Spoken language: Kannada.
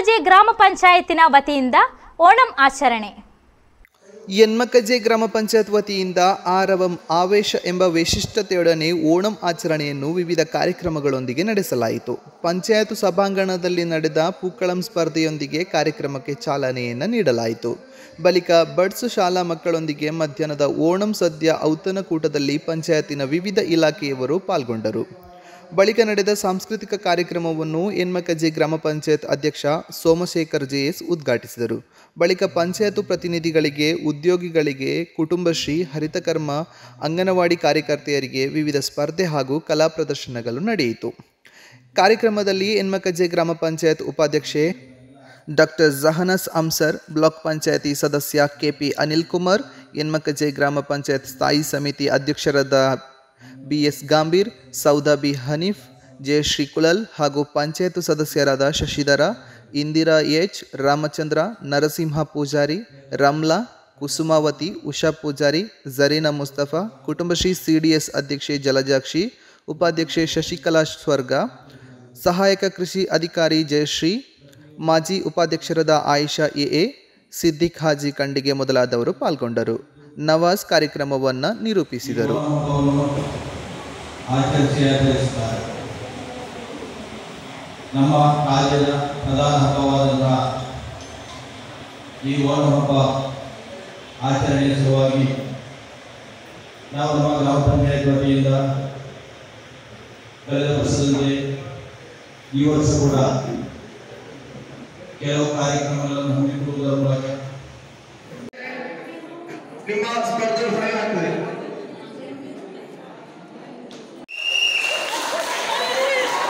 ಯನ್ಮಕಜೆ ಗ್ರಾಮ ಪಂಚಾಯತಿನ ವತಿಯಿಂದ ಓಣಂ ಆಚರಣೆ. ಯನ್ಮಕಜೆ ಗ್ರಾಮ ಪಂಚಾಯತ್ ವತಿಯಿಂದ ಆರವಂ ಆವೇಶ ಎಂಬ ವೈಶಿಷ್ಟ್ಯತೆಯೊಡನೆ ಓಣಂ ಆಚರಣೆಯನ್ನು ವಿವಿಧ ಕಾರ್ಯಕ್ರಮಗಳೊಂದಿಗೆ ನಡೆಸಲಾಯಿತು. ಪಂಚಾಯತ್ ಸಭಾಂಗಣದಲ್ಲಿ ನಡೆದ ಪೂಕ್ಕಳಂ ಸ್ಪರ್ಧೆಯೊಂದಿಗೆ ಕಾರ್ಯಕ್ರಮಕ್ಕೆ ಚಾಲನೆಯನ್ನು ನೀಡಲಾಯಿತು. ಬಳಿಕ ಬಡ್ಸ್ ಶಾಲಾ ಮಕ್ಕಳೊಂದಿಗೆ ಮಧ್ಯಾಹ್ನದ ಓಣಂ ಸದ್ಯ ಔತಣಕೂಟದಲ್ಲಿ ಪಂಚಾಯತಿನ ವಿವಿಧ ಇಲಾಖೆಯವರು ಪಾಲ್ಗೊಂಡರು. ಬಳಿಕ ನಡೆದ ಸಾಂಸ್ಕೃತಿಕ ಕಾರ್ಯಕ್ರಮವನ್ನು ಯನ್ಮಕಜೆ ಗ್ರಾಮ ಪಂಚಾಯತ್ ಅಧ್ಯಕ್ಷ ಸೋಮಶೇಖರ್ ಜೆಎಸ್ ಉದ್ಘಾಟಿಸಿದರು. ಬಳಿಕ ಪಂಚಾಯತ್ ಪ್ರತಿನಿಧಿಗಳಿಗೆ, ಉದ್ಯೋಗಿಗಳಿಗೆ, ಕುಟುಂಬಶ್ರೀ, ಹರಿತಕರ್ಮ, ಅಂಗನವಾಡಿ ಕಾರ್ಯಕರ್ತೆಯರಿಗೆ ವಿವಿಧ ಸ್ಪರ್ಧೆ ಹಾಗೂ ಕಲಾ ಪ್ರದರ್ಶನಗಳು ನಡೆಯಿತು. ಕಾರ್ಯಕ್ರಮದಲ್ಲಿ ಯನ್ಮಕಜೆ ಗ್ರಾಮ ಪಂಚಾಯತ್ ಉಪಾಧ್ಯಕ್ಷೆ ಡಾಕ್ಟರ್ ಜಹನಸ್ ಅಮ್ಸರ್, ಬ್ಲಾಕ್ ಪಂಚಾಯತಿ ಸದಸ್ಯ ಕೆಪಿ ಅನಿಲ್ ಕುಮಾರ್, ಯನ್ಮಕಜೆ ಗ್ರಾಮ ಪಂಚಾಯತ್ ಸ್ಥಾಯಿ ಸಮಿತಿ ಅಧ್ಯಕ್ಷರಾದ ಬಿಎಸ್ ಗಾಂಭೀರ್, ಸೌದಾ ಬಿ ಹನೀಫ್, ಜಯಶ್ರೀ ಕುಲಲ್ ಹಾಗೂ ಪಂಚಾಯತ್ ಸದಸ್ಯರಾದ ಶಶಿಧರ, ಇಂದಿರಾ ಎಚ್, ರಾಮಚಂದ್ರ, ನರಸಿಂಹ ಪೂಜಾರಿ, ರಮ್ಲಾ, ಕುಸುಮಾವತಿ, ಉಷಾ ಪೂಜಾರಿ, ಜರೀನಾ ಮುಸ್ತಫಾ, ಕುಟುಂಬಶ್ರೀ ಸಿಡಿಎಸ್ ಅಧ್ಯಕ್ಷೆ ಜಲಜಾಕ್ಷಿ, ಉಪಾಧ್ಯಕ್ಷೆ ಶಶಿಕಲಾ ಸ್ವರ್ಗ, ಸಹಾಯಕ ಕೃಷಿ ಅಧಿಕಾರಿ ಜಯಶ್ರೀ, ಮಾಜಿ ಉಪಾಧ್ಯಕ್ಷರಾದ ಆಯಿಷಾ ಎಎ, ಸಿದ್ದಿಕ್ ಹಾಜಿ ಕಂಡಿಗೆ ಮೊದಲಾದವರು ಪಾಲ್ಗೊಂಡರು. ನವಾಜ್ ಕಾರ್ಯಕ್ರಮವನ್ನು ನಿರೂಪಿಸಿದರು. ನಮ್ಮ ರಾಜ್ಯದ ಪ್ರಧಾನ ಹಬ್ಬವಾದಂತಹ ಈ ಓಣಂ ಹಬ್ಬ ಆಚರಣೆಯ ಸಲುವಾಗಿ ನಾವು ನಮ್ಮ ಗ್ರಾಮ ಪಂಚಾಯತ್ ವತಿಯಿಂದ ಕಳೆದ ವರ್ಷದಂತೆ ಈ ವರ್ಷ ಕೂಡ ಕೆಲವು ಕಾರ್ಯಕ್ರಮಗಳನ್ನು ಹಮ್ಮಿಕೊಳ್ಳುವುದರ ಮೂಲಕ ನಿಮ್ಮ